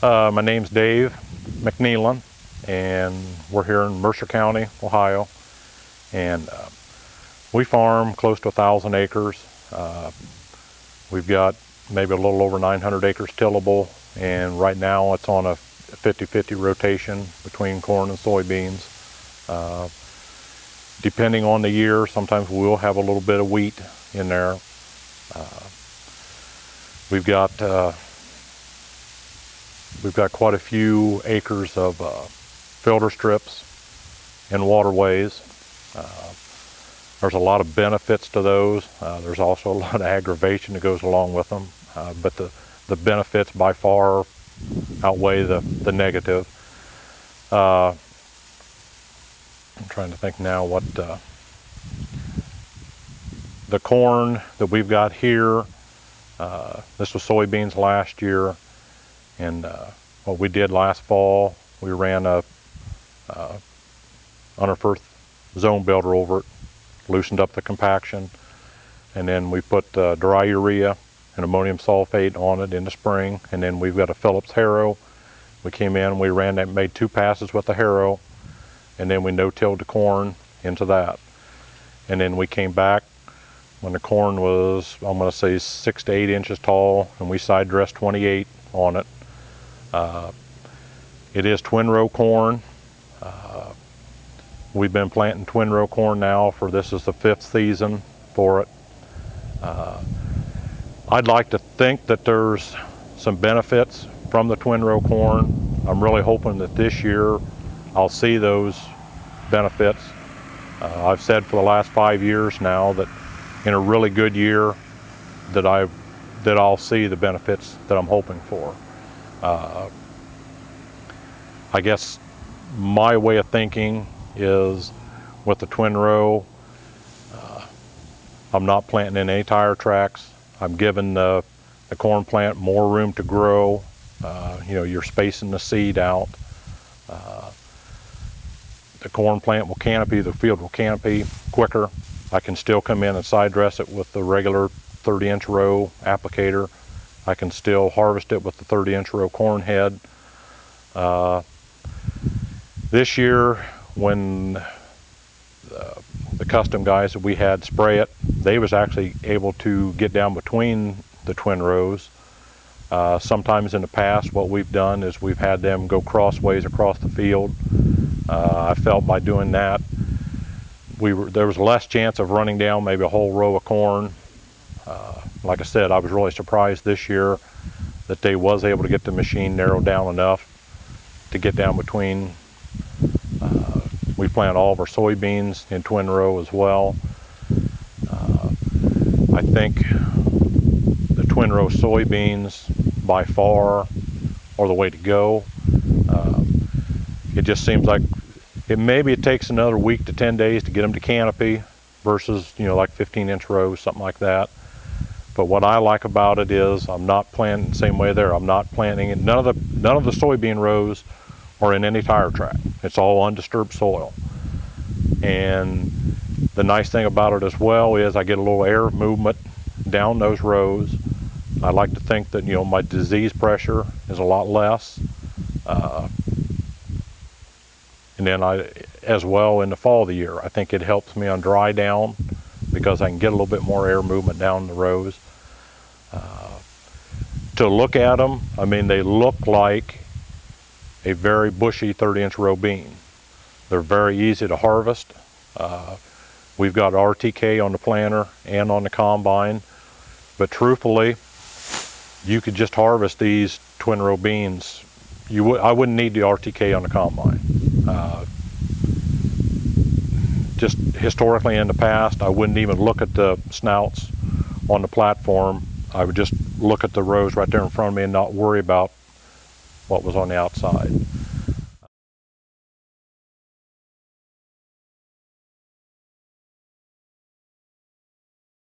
My name's Dave McNeilan, and we're here in Mercer County, Ohio, and we farm close to 1,000 acres. We've got maybe a little over 900 acres tillable, and right now it's on a 50-50 rotation between corn and soybeans. Depending on the year, sometimes we'll have a little bit of wheat in there. We've got quite a few acres of filter strips and waterways. There's a lot of benefits to those. There's also a lot of aggravation that goes along with them, but the benefits by far outweigh the negative. I'm trying to think now what the corn that we've got here. This was soybeans last year, and what we did last fall, we ran on our first zone builder over it, loosened up the compaction, and then we put dry urea and ammonium sulfate on it in the spring, and then we've got a Phillips harrow. We came in, we ran that, made 2 passes with the harrow, and then we no-tilled the corn into that. And then we came back when the corn was, I'm going to say 6 to 8 inches tall, and we side dressed 28 on it. It is twin row corn. We've been planting twin row corn now for, this is the 5th season for it. I'd like to think that there's some benefits from the twin row corn. I'm really hoping that this year I'll see those benefits. I've said for the last 5 years now that in a really good year that I'll see the benefits that I'm hoping for. I guess my way of thinking is with the twin row, I'm not planting in any tire tracks. I'm giving the corn plant more room to grow. You're spacing the seed out. The corn plant will canopy, the field will canopy quicker. I can still come in and side dress it with the regular 30-inch row applicator. I can still harvest it with the 30-inch row corn head. This year, when the custom guys that we had spray it, they was actually able to get down between the twin rows. Sometimes in the past, what we've done is we've had them go crossways across the field. I felt by doing that, there was less chance of running down maybe a whole row of corn. Like I said, I was really surprised this year that they was able to get the machine narrowed down enough to get down between. We plant all of our soybeans in twin row as well. I think the twin row soybeans by far are the way to go. It just seems like maybe it takes another week to 10 days to get them to canopy versus, like 15-inch rows, something like that. But what I like about it is I'm not planting the same way there. I'm not planting it. None of the soybean rows are in any tire track. It's all undisturbed soil. And the nice thing about it as well is I get a little air movement down those rows. I like to think that, my disease pressure is a lot less. And then as well in the fall of the year, I think it helps me on dry down because I can get a little bit more air movement down the rows. To look at them, they look like a very bushy 30-inch row bean. They're very easy to harvest. We've got RTK on the planter and on the combine, but truthfully, you could just harvest these twin row beans. I wouldn't need the RTK on the combine. Just historically in the past, I wouldn't even look at the snouts on the platform. I would just look at the rows right there in front of me and not worry about what was on the outside.